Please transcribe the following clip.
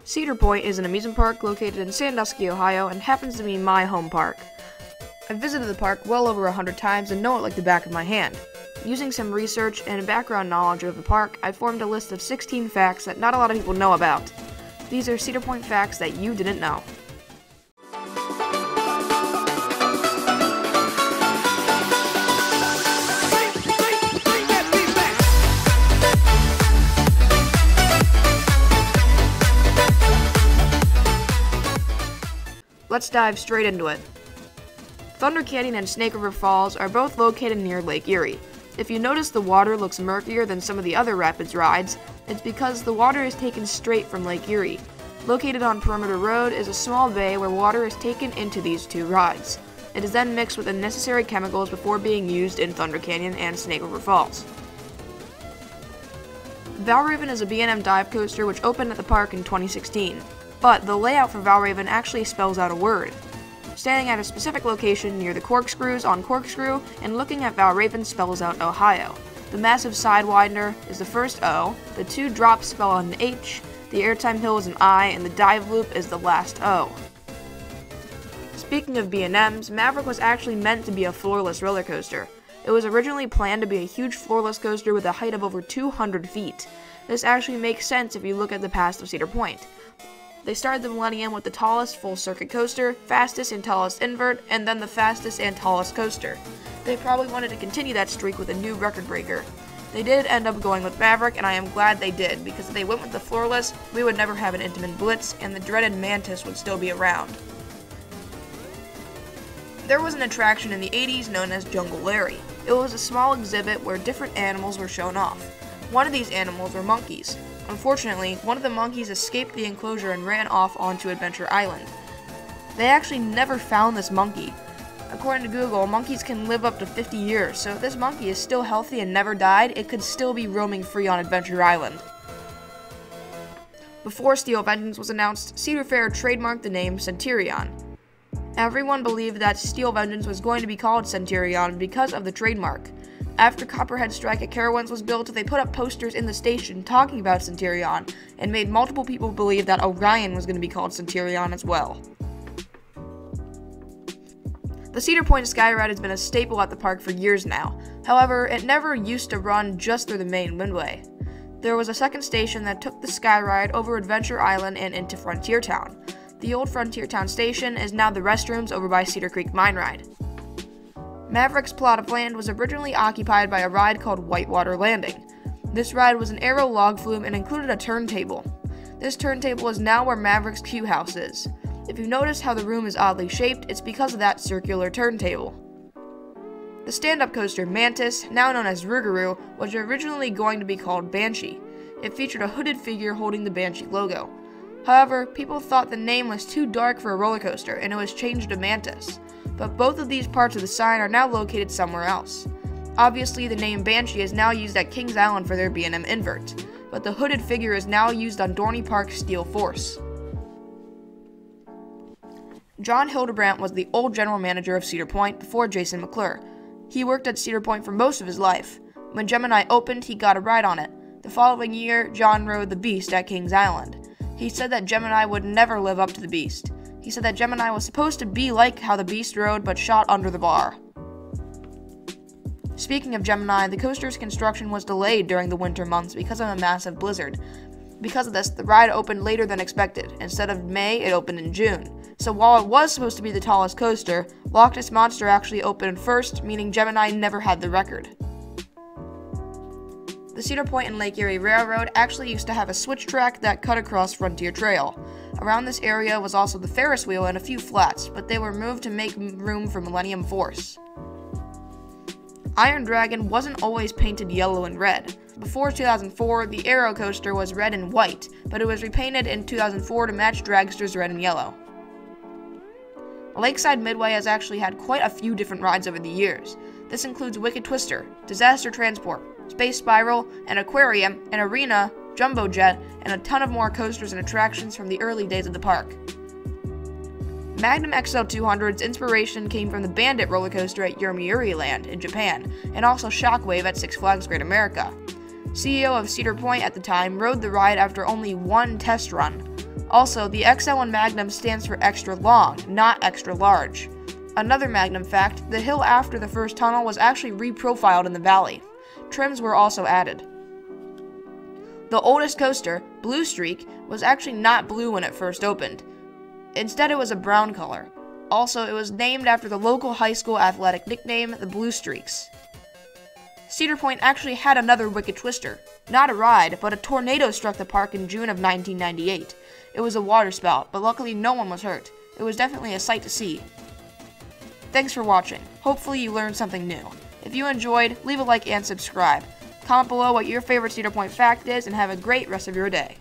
Cedar Point is an amusement park located in Sandusky, Ohio, and happens to be my home park. I've visited the park well over 100 times and know it like the back of my hand. Using some research and background knowledge of the park, I formed a list of 16 facts that not a lot of people know about. These are Cedar Point facts that you didn't know. Let's dive straight into it. Thunder Canyon and Snake River Falls are both located near Lake Erie. If you notice the water looks murkier than some of the other rapids rides, it's because the water is taken straight from Lake Erie. Located on Perimeter Road is a small bay where water is taken into these two rides. It is then mixed with the necessary chemicals before being used in Thunder Canyon and Snake River Falls. Valraven is a B&M dive coaster which opened at the park in 2016. But the layout for Valraven actually spells out a word. Standing at a specific location near the corkscrews on Corkscrew and looking at Valraven spells out Ohio. The massive Sidewinder is the first O, the two drops spell out an H, the airtime hill is an I, and the dive loop is the last O. Speaking of B&Ms, Maverick was actually meant to be a floorless roller coaster. It was originally planned to be a huge floorless coaster with a height of over 200 feet. This actually makes sense if you look at the past of Cedar Point. They started the millennium with the tallest full-circuit coaster, fastest and tallest invert, and then the fastest and tallest coaster. They probably wanted to continue that streak with a new record breaker. They did end up going with Maverick, and I am glad they did, because if they went with the floorless, we would never have an Intamin Blitz, and the dreaded Mantis would still be around. There was an attraction in the 80s known as Jungle Larry. It was a small exhibit where different animals were shown off. One of these animals were monkeys. Unfortunately, one of the monkeys escaped the enclosure and ran off onto Adventure Island. They actually never found this monkey. According to Google, monkeys can live up to 50 years, so if this monkey is still healthy and never died, it could still be roaming free on Adventure Island. Before Steel Vengeance was announced, Cedar Fair trademarked the name Centurion. Everyone believed that Steel Vengeance was going to be called Centurion because of the trademark. After Copperhead Strike at Carowinds was built, they put up posters in the station talking about Centurion, and made multiple people believe that Orion was going to be called Centurion as well. The Cedar Point Skyride has been a staple at the park for years now. However, it never used to run just through the main windway. There was a second station that took the Skyride over Adventure Island and into Frontier Town. The old Frontier Town station is now the restrooms over by Cedar Creek Mine Ride. Maverick's plot of land was originally occupied by a ride called Whitewater Landing. This ride was an aero log flume and included a turntable. This turntable is now where Maverick's Q House is. If you notice how the room is oddly shaped, it's because of that circular turntable. The stand-up coaster Mantis, now known as Rougarou, was originally going to be called Banshee. It featured a hooded figure holding the Banshee logo. However, people thought the name was too dark for a roller coaster and it was changed to Mantis. But both of these parts of the sign are now located somewhere else. Obviously, the name Banshee is now used at Kings Island for their B&M invert, but the hooded figure is now used on Dorney Park's Steel Force. John Hildebrandt was the old general manager of Cedar Point before Jason McClure. He worked at Cedar Point for most of his life. When Gemini opened, he got a ride on it. The following year, John rode the Beast at Kings Island. He said that Gemini would never live up to the Beast. He said that Gemini was supposed to be like how the Beast rode, but shot under the bar. Speaking of Gemini, the coaster's construction was delayed during the winter months because of a massive blizzard. Because of this, the ride opened later than expected. Instead of May, it opened in June. So while it was supposed to be the tallest coaster, Loch Ness Monster actually opened first, meaning Gemini never had the record. The Cedar Point and Lake Erie Railroad actually used to have a switch track that cut across Frontier Trail. Around this area was also the Ferris wheel and a few flats, but they were moved to make room for Millennium Force. Iron Dragon wasn't always painted yellow and red. Before 2004, the Aero coaster was red and white, but it was repainted in 2004 to match Dragster's red and yellow. Lakeside Midway has actually had quite a few different rides over the years. This includes Wicked Twister, Disaster Transport, Space Spiral, an aquarium, an arena, Jumbo Jet, and a ton of more coasters and attractions from the early days of the park. Magnum XL 200's inspiration came from the Bandit roller coaster at Yomiuri Land in Japan, and also Shockwave at Six Flags Great America. CEO of Cedar Point at the time rode the ride after only one test run. Also, the XL1 Magnum stands for extra long, not extra large. Another Magnum fact, the hill after the first tunnel was actually reprofiled in the valley. Trims were also added. The oldest coaster, Blue Streak, was actually not blue when it first opened. Instead, it was a brown color. Also, it was named after the local high school athletic nickname, the Blue Streaks. Cedar Point actually had another Wicked Twister. Not a ride, but a tornado struck the park in June of 1998. It was a waterspout, but luckily no one was hurt. It was definitely a sight to see. Thanks for watching. Hopefully you learned something new. If you enjoyed, leave a like and subscribe. Comment below what your favorite Cedar Point fact is, and have a great rest of your day.